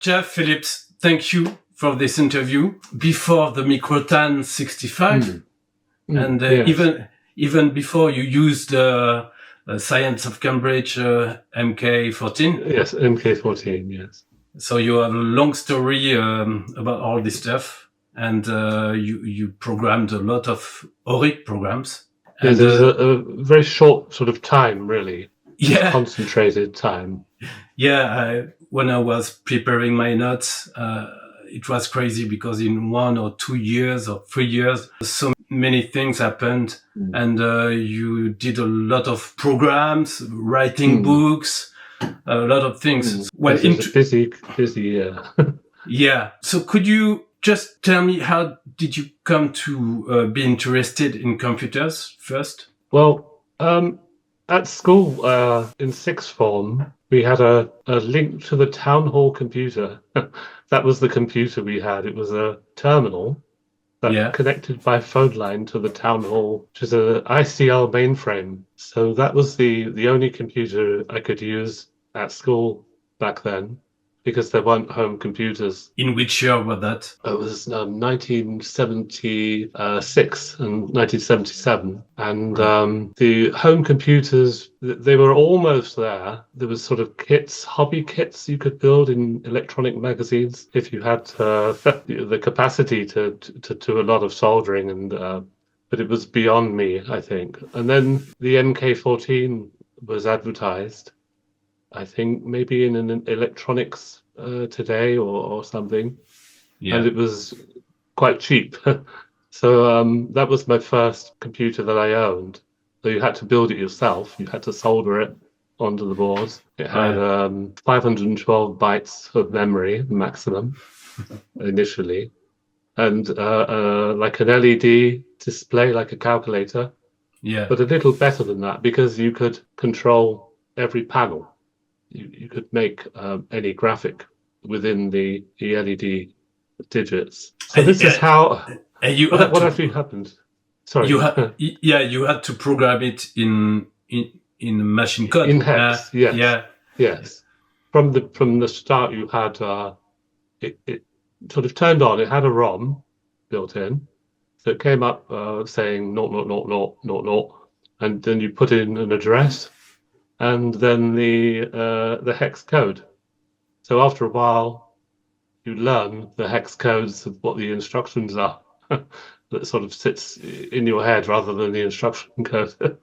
Geoff Phillips, thank you for this interview. Before the Microtan 65, yes. even before you used Science of Cambridge MK14. Yes, MK14, yes. So you have a long story about all this stuff, and you programmed a lot of Oric programs. And there's a very short sort of time, really. Yeah. Concentrated time. Yeah, when I was preparing my notes, it was crazy because in 1 or 2 years or 3 years, so many things happened, and you did a lot of programs, writing books, a lot of things. Well, it's a busy year. Yeah. So could you just tell me, how did you come to be interested in computers first? Well, at school, in sixth form, we had a link to the town hall computer. That was the computer we had. It was a terminal that connected by phone line to the town hall, which is an ICL mainframe. So that was the only computer I could use at school back then, because there weren't home computers. In which year was that? It was 1976 and 1977. And the home computers, they were almost there. There was sort of kits, hobby kits you could build in electronic magazines if you had the capacity to do a lot of soldering. And but it was beyond me, I think. And then the MK14 was advertised, I think maybe in an electronics today or something. Yeah. And it was quite cheap. So that was my first computer that I owned. So you had to build it yourself. You had to solder it onto the boards. It had 512 bytes of memory, maximum, initially. And like an LED display, like a calculator. Yeah. But a little better than that, because you could control every panel. You could make any graphic within the LED digits. So this is how. What actually happened? Sorry. You had to program it in machine code. In hex. Yes. Yes. From the start, you had it sort of turned on. It had a ROM built in, so it came up saying 0000000, and then you put in an address, and then the hex code. So after a while, you learn the hex codes of what the instructions are. That sort of sits in your head rather than the instruction code. So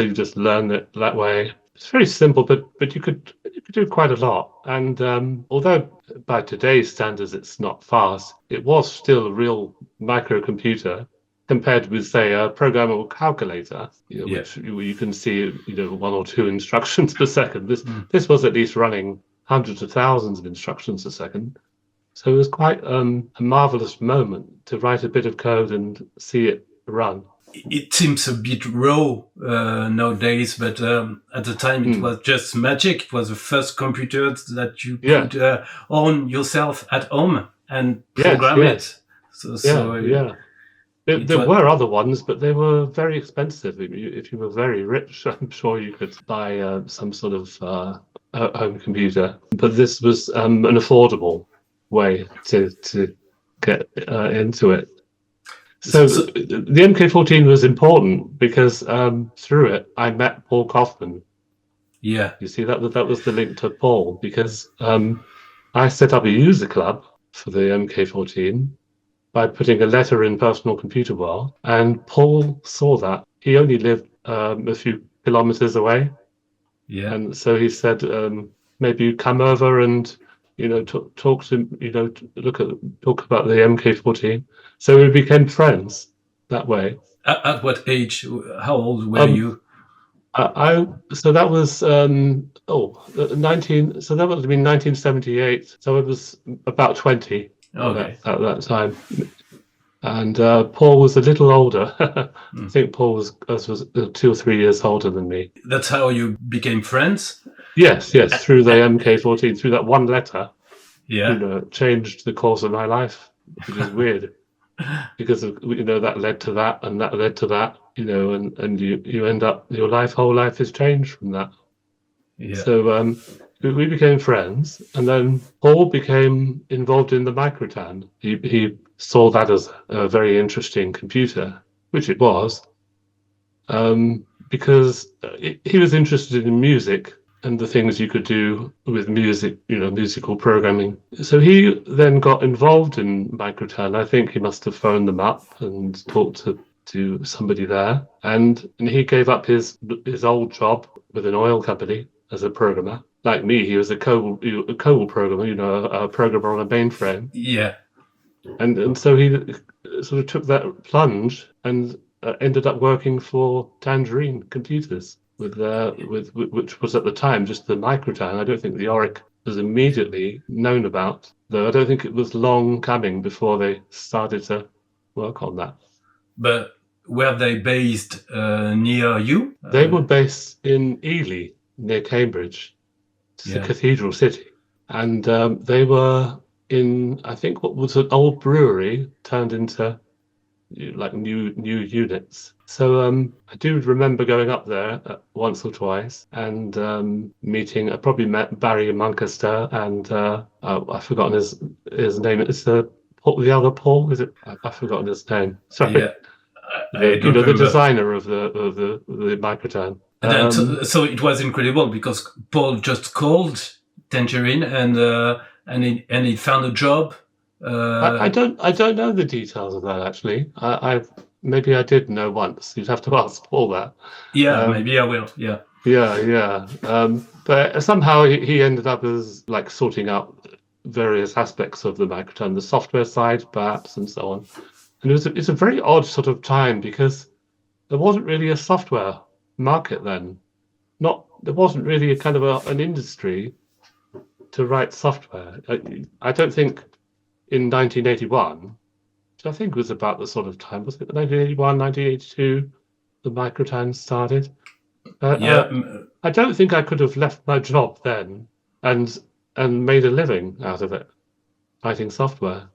you just learn it that way. It's very simple, but you could do quite a lot. And although by today's standards it's not fast, it was still a real microcomputer compared with, say, a programmable calculator, which you can see, 1 or 2 instructions per second. This was at least running hundreds of thousands of instructions a second. So it was quite a marvelous moment to write a bit of code and see it run. It seems a bit raw nowadays, but at the time it was just magic. It was the first computer that you could own yourself at home and program it. There were other ones, but they were very expensive. If you were very rich, I'm sure you could buy some sort of home computer. But this was an affordable way to get into it. So the MK14 was important because through it I met Paul Kaufman. Yeah, you see that was the link to Paul, because I set up a user club for the MK14 by putting a letter in Personal Computer World, and Paul saw that. He only lived a few kilometers away, and so he said, maybe you come over and talk to talk about the MK14. So we became friends that way. At what age? How old were you? So that was 19. So that would have been 1978. So I was about 20 at that time. And Paul was a little older. I think Paul was 2 or 3 years older than me. That's how you became friends? Yes, through the MK14, through that one letter. Yeah, changed the course of my life, which is weird, because of, that led to that, and that led to that, and you end up, your whole life has changed from that. Yeah. So we became friends, and then Paul became involved in the Microtan. He saw that as a very interesting computer, which it was, because he was interested in music and the things you could do with music, musical programming. So he then got involved in Microtan. I think he must have phoned them up and talked to somebody there, and he gave up his old job with an oil company as a programmer. Like me, he was a COBOL programmer, a programmer on a mainframe. Yeah. And so he sort of took that plunge and ended up working for Tangerine Computers, with which was at the time just the Microtan. I don't think the Oric was immediately known about, though I don't think it was long coming before they started to work on that. But were they based near you? They were based in Ely, near Cambridge. It's a cathedral city. And they were in, I think, what was an old brewery turned into like new units. So I do remember going up there once or twice and meeting. I probably met Barry Muncaster and I've forgotten his name. It's the other Paul. Is it? I've forgotten his name. Sorry. Yeah. The designer of the Microtan. So it was incredible because Paul just called Tangerine and he found a job. I don't know the details of that actually. Maybe I did know once. You'd have to ask Paul that. Yeah, maybe I will. Yeah. Yeah. But somehow he ended up as like sorting out various aspects of the Microtan, the software side perhaps, and so on. And it's a very odd sort of time because there wasn't really a software market then. There wasn't really a kind of an industry to write software. I don't think in 1981, which I think was about the sort of time, was it 1981, 1982, the Microtan started? I don't think I could have left my job then and made a living out of it, writing software,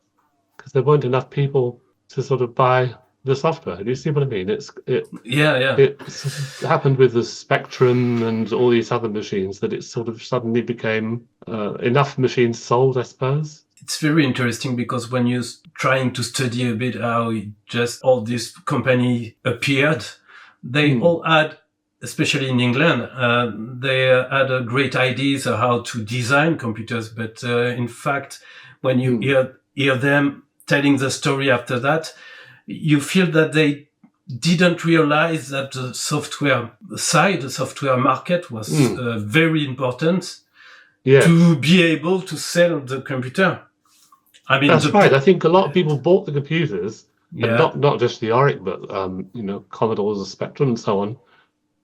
because there weren't enough people to sort of buy the software. Do you see what I mean? It sort of happened with the Spectrum and all these other machines that it sort of suddenly became enough machines sold, I suppose. It's very interesting because when you're trying to study a bit how all this company appeared, they all had, especially in England, they had great ideas of how to design computers. But in fact, when you hear them telling the story after that, you feel that they didn't realize that the software side, the software market was very important to be able to sell the computer. I mean, that's right. I think a lot of people bought the computers, and not just the Oric, but Commodores, the Spectrum, and so on.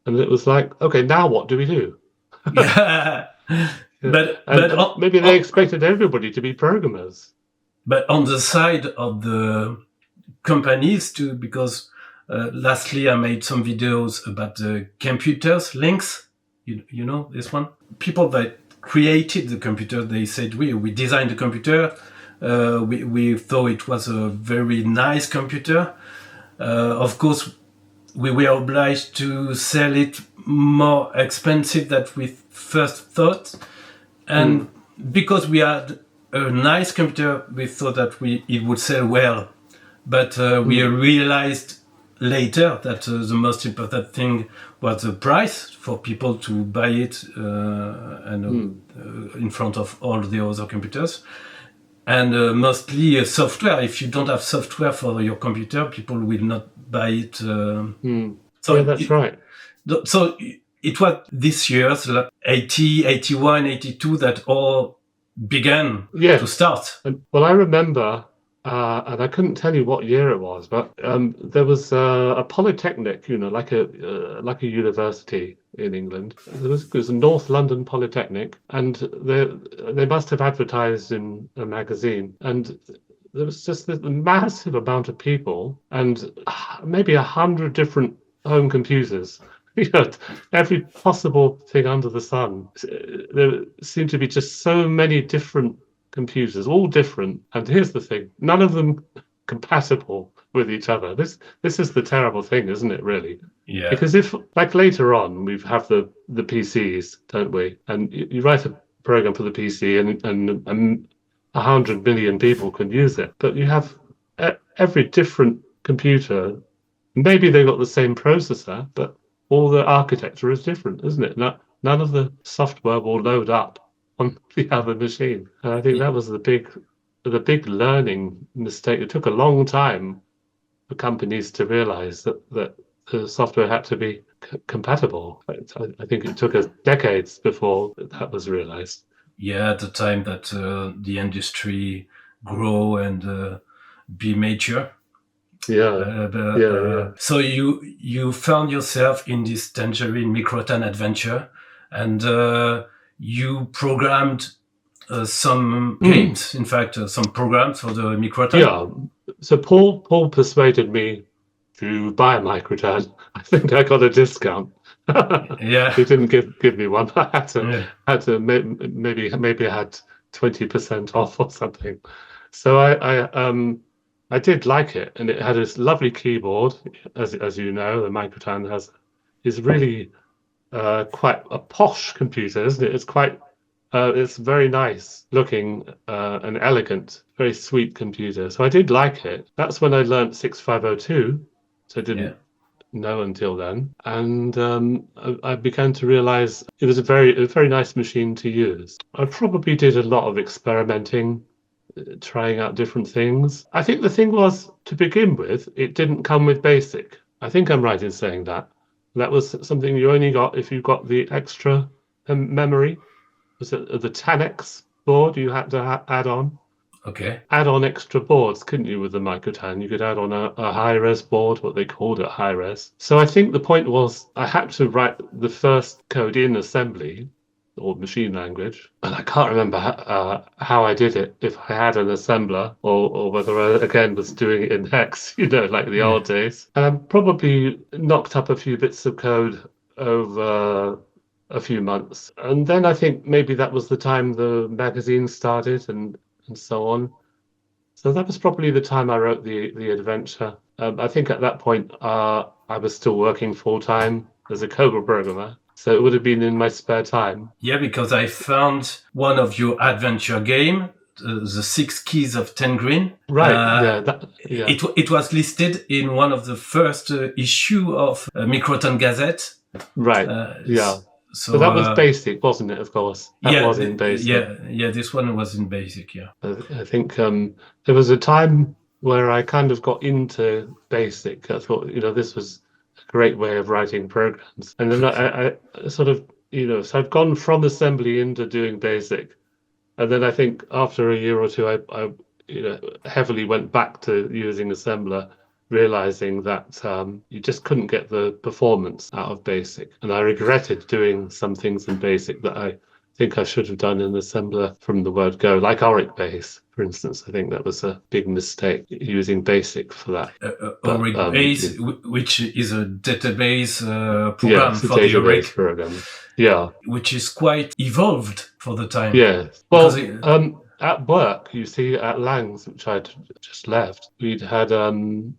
And it was like, okay, now what do we do? But maybe they expected everybody to be programmers. But on the side of the companies too, because lastly I made some videos about the computers links. You know this one? People that created the computer, they said we designed the computer. We thought it was a very nice computer. Of course, we were obliged to sell it more expensive than we first thought. And because we had a nice computer, we thought that it would sell well. But we realized later that the most important thing was the price for people to buy it in front of all the other computers. And mostly software. If you don't have software for your computer, people will not buy it. So that's right. So it was this year's, like 80, 81, 82, that all began to start. Well, I remember, and I couldn't tell you what year it was, but there was a polytechnic, like a university in England. There was a North London Polytechnic, and they must have advertised in a magazine, and there was just this massive amount of people, and maybe 100 different home computers. Every possible thing under the sun. There seemed to be just so many different computers, all different. And here's the thing: none of them compatible with each other. This is the terrible thing, isn't it? Really? Yeah. Because if, like later on, we have the PCs, don't we? And you write a program for the PC, and 100 million people can use it. But you have every different computer. Maybe they've got the same processor, but all the architecture is different, isn't it? None of the software will load up on the other machine. And I think that was the big learning mistake. It took a long time for companies to realize that the software had to be compatible. I think it took us decades before that was realized. Yeah, at the time that the industry grow and be mature. So you found yourself in this Tangerine Microtan adventure, and you programmed some games, in fact, some programs for the Microtan. Yeah. So Paul persuaded me to buy a Microtan. I think I got a discount. Yeah. He didn't give me one. I had to maybe I had 20% off or something. So I did like it, and it had this lovely keyboard, as you know. The Microtan is really quite a posh computer, isn't it? It's very nice looking and elegant, very sweet computer. So I did like it. That's when I learned 6502, so I didn't know until then. And I began to realize it was a very nice machine to use. I probably did a lot of experimenting, trying out different things. I think the thing was, to begin with, it didn't come with BASIC. I think I'm right in saying that. That was something you only got if you got the extra memory. Was it the Tanex board you had to add on? Okay. Add on extra boards, couldn't you, with the Microtan? You could add on a high-res board, what they called it, high-res. So I think the point was I had to write the first code in assembly or machine language, and I can't remember how I did it, if I had an assembler or whether I again was doing it in hex, like the old days. And I probably knocked up a few bits of code over a few months, and then I think maybe that was the time the magazine started and so on. So that was probably the time I wrote the adventure. I think at that point I was still working full-time as a COBOL programmer. So it would have been in my spare time. Yeah, because I found one of your adventure game, the 6 Keys of Tangerine. Right. It was listed in one of the first issue of Microtan Gazette. Right. So that was basic, wasn't it? Of course. That was in basic. Yeah. This one was in basic. Yeah. I think there was a time where I kind of got into basic. I thought, this was great way of writing programs, and then I sort of so I've gone from assembly into doing basic, and then I think after a year or two I heavily went back to using assembler, realizing that you just couldn't get the performance out of basic, and I regretted doing some things in basic that I think I should have done in assembler from the word go, like Oric base, for instance. I think that was a big mistake, using basic for that. Oric base, which is a database program for the Oric program. Yeah, which is quite evolved for the time. Yeah. Well, at work, you see, at Lang's, which I'd just left, we'd had a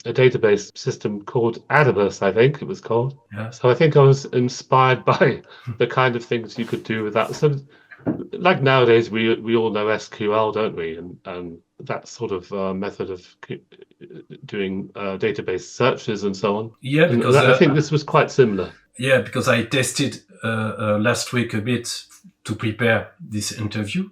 database system called Atmos, I think it was called. Yeah. So I think I was inspired by the kind of things you could do with that. So, like nowadays, we all know SQL, don't we? And that sort of method of doing database searches and so on. Yeah, because I think this was quite similar. Yeah, because I tested last week a bit to prepare this interview,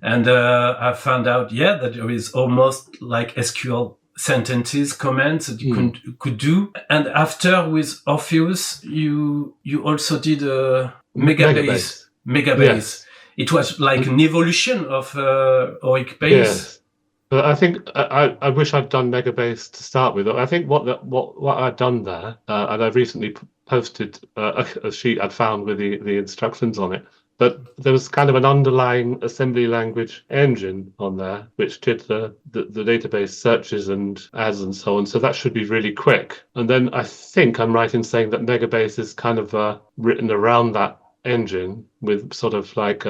and I found out, that there is almost like SQL sentences, commands that you could do. And after with Orpheus, you also did a megabase. Yes. It was like an evolution of Oric base. Yes. But I think I wish I'd done megabase to start with. I think what I'd done there, and I've recently posted a sheet I'd found with the instructions on it. But there was kind of an underlying assembly language engine on there, which did the database searches and adds and so on. So that should be really quick. And then I think I'm right in saying that megabase is kind of written around that engine with sort of like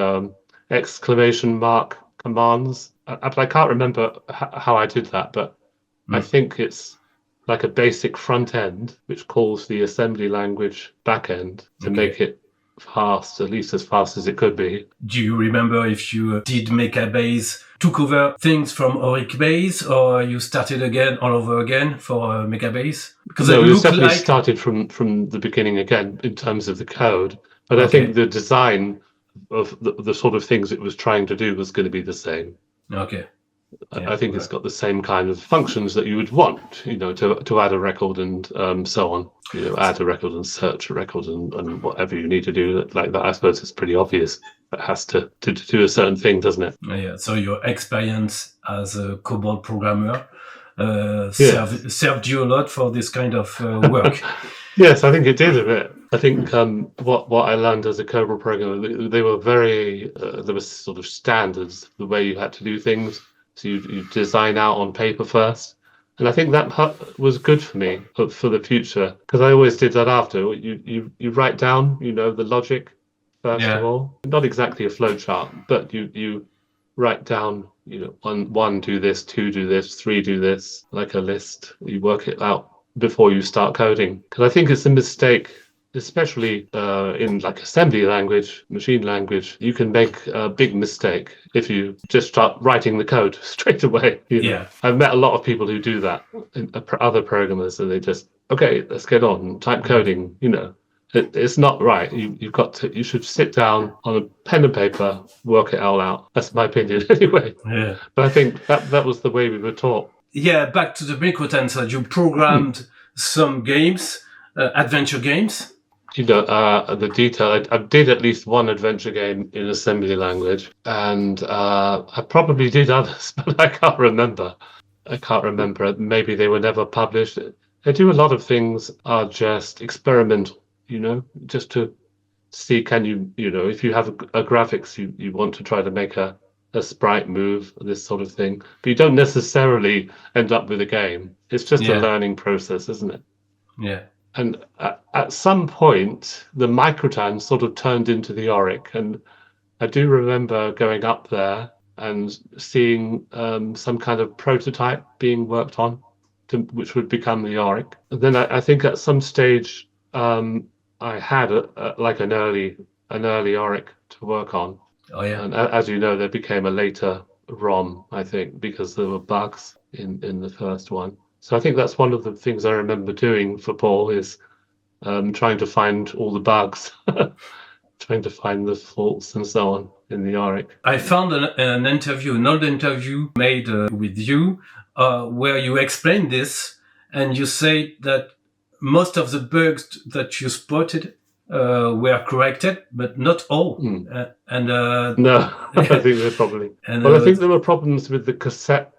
exclamation mark commands. I can't remember how I did that, but I think it's like a basic front end which calls the assembly language back end to make it fast, at least as fast as it could be. Do you remember if you did make a base, took over things from Oric base, or you started again all over again for Megabase? Because no, it definitely started from the beginning again in terms of the code. But I think the design of the sort of things it was trying to do was going to be the same. Okay. Yeah, I think it's got the same kind of functions that you would want, to add a record and so on. Add a record and search a record and whatever you need to do like that. I suppose it's pretty obvious. It has to do a certain thing, doesn't it? Yeah. So your experience as a COBOL programmer served you a lot for this kind of work. Yes, I think it did a bit. I think what I learned as a COBOL programmer, they were very there was sort of standards, the way you had to do things. So you design out on paper first. And I think that was good for me for the future, because I always did that after. You write down, the logic first of all. Not exactly a flow chart, but you write down, one do this, two do this, three do this, like a list. You work it out before you start coding. Because I think it's a mistake, especially in like assembly language, machine language, you can make a big mistake if you just start writing the code straight away. I've met a lot of people who do that, other programmers, and they just, okay, let's get on, type coding, It's not right. You should sit down on a pen and paper, work it all out. That's my opinion anyway. Yeah. But I think that was the way we were taught. Yeah, back to the Microtan side, you programmed some games, adventure games. The detail, I did at least one adventure game in assembly language, and I probably did others, but I can't remember. Maybe they were never published. I do a lot of things are just experimental, just to see, can you, if you have a graphics, you want to try to make a sprite move, this sort of thing, but you don't necessarily end up with a game. It's just a learning process, isn't it? Yeah. And at some point, the Microtan sort of turned into the Oric. And I do remember going up there and seeing some kind of prototype being worked on, which would become the Oric. And then I think at some stage, I had an early Oric to work on. Oh, yeah. And as you know, there became a later ROM, I think, because there were bugs in the first one. So I think that's one of the things I remember doing for Paul is trying to find all the bugs, trying to find the faults and so on in the Oric. I found an old interview made with you where you explained this, and you say that most of the bugs that you spotted were corrected, but not all. No, I think they're probably. I think there were problems with the cassette.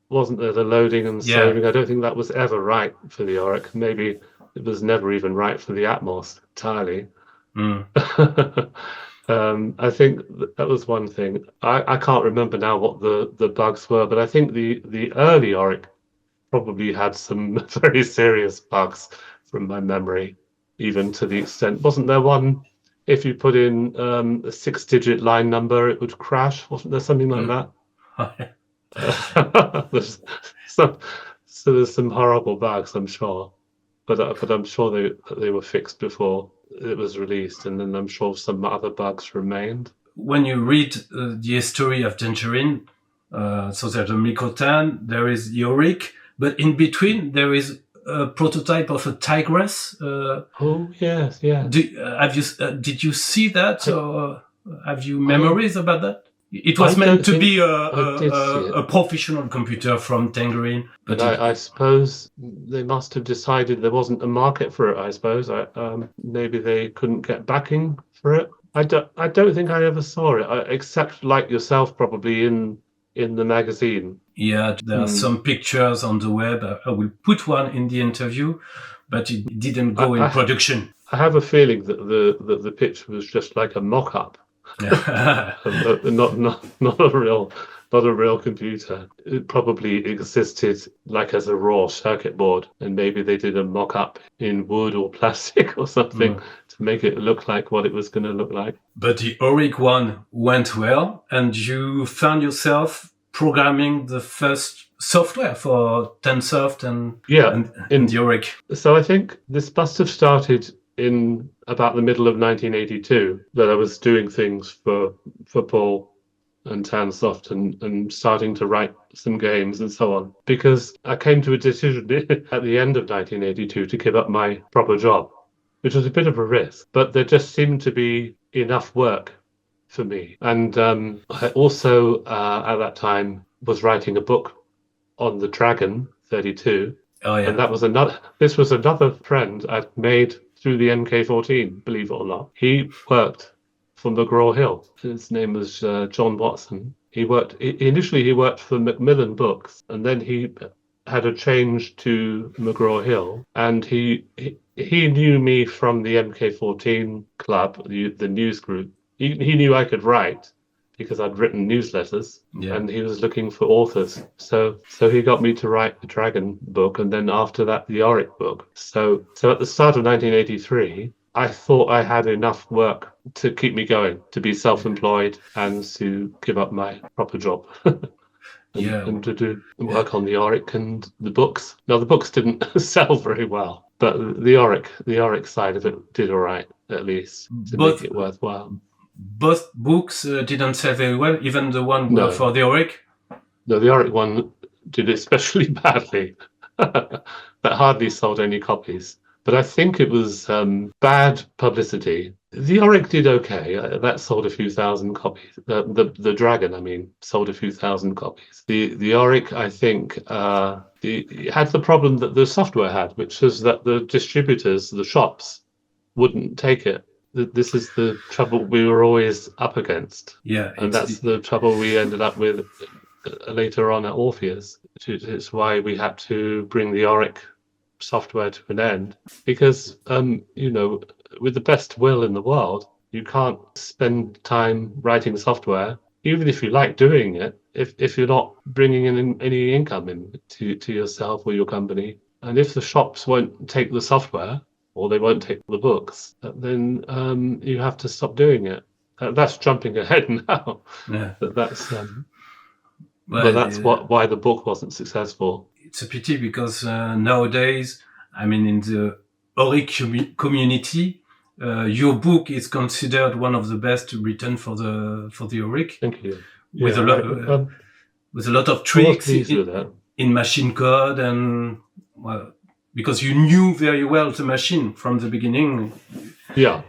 Wasn't there, the loading and saving? I don't think that was ever right for the Oric. Maybe it was never even right for the Atmos entirely. I think that was one thing. I can't remember now what the bugs were, but I think the early Oric probably had some very serious bugs from my memory, even to the extent, wasn't there one, if you put in a 6-digit line number, it would crash? Wasn't there something like that? There's some horrible bugs, I'm sure, but I'm sure they were fixed before it was released, and then I'm sure some other bugs remained. When you read the history of Tangerine, so there's a Microtan, there is the Oric, but in between there is a prototype of a Tigress. Oh yes, yeah. Did you see that, or have you memories about that? It was meant to be a professional computer from Tangerine. But I suppose they must have decided there wasn't a market for it, I suppose. Maybe they couldn't get backing for it. I don't think I ever saw it, except like yourself, probably in the magazine. Yeah, there are some pictures on the web. I will put one in the interview, but it didn't go in production. I have a feeling that the pitch was just like a mock-up. Yeah. not a real computer. It probably existed like as a raw circuit board, and maybe they did a mock-up in wood or plastic or something to make it look like what it was going to look like. But the Oric-1 went well, and you found yourself programming the first software for Tansoft and the Oric. So I think this must have started in about the middle of 1982 that I was doing things for football and Tansoft and starting to write some games and so on, because I came to a decision at the end of 1982 to give up my proper job, which was a bit of a risk, but there just seemed to be enough work for me. And I also, at that time, was writing a book on the Dragon 32. Oh, yeah. And this was another friend I'd made through the MK14, believe it or not. He worked for McGraw-Hill. His name was John Watson. Initially he worked for Macmillan Books, and then he had a change to McGraw-Hill, and he knew me from the MK14 club, the news group. He knew I could write because I'd written newsletters, and he was looking for authors. So he got me to write the Dragon book, and then after that, the Oric book. So at the start of 1983, I thought I had enough work to keep me going, to be self-employed and to give up my proper job. And to do work on the Oric and the books. Now, the books didn't sell very well, but the Oric side of it did all right, at least, to make it worthwhile. Both books didn't sell very well, even the one for the Oric? No, the Oric one did especially badly. That hardly sold any copies. But I think it was bad publicity. The Oric did okay. That sold a few thousand copies. The Dragon, I mean, sold a few thousand copies. The Oric, I think, it had the problem that the software had, which is that the distributors, the shops, wouldn't take it. This is the trouble we were always up against. Yeah. And that's the trouble we ended up with later on at Orpheus. It's why we had to bring the Oric software to an end, because with the best will in the world, you can't spend time writing software, even if you like doing it, if you're not bringing in any income in to yourself or your company. And if the shops won't take the software, or they won't take the books, then you have to stop doing it. That's jumping ahead now. Yeah. But that's why the book wasn't successful. It's a pity because nowadays, I mean, in the Oric community, your book is considered one of the best written for the Oric. Thank you. With a lot of tricks in machine code, and because you knew very well the machine from the beginning. Yeah,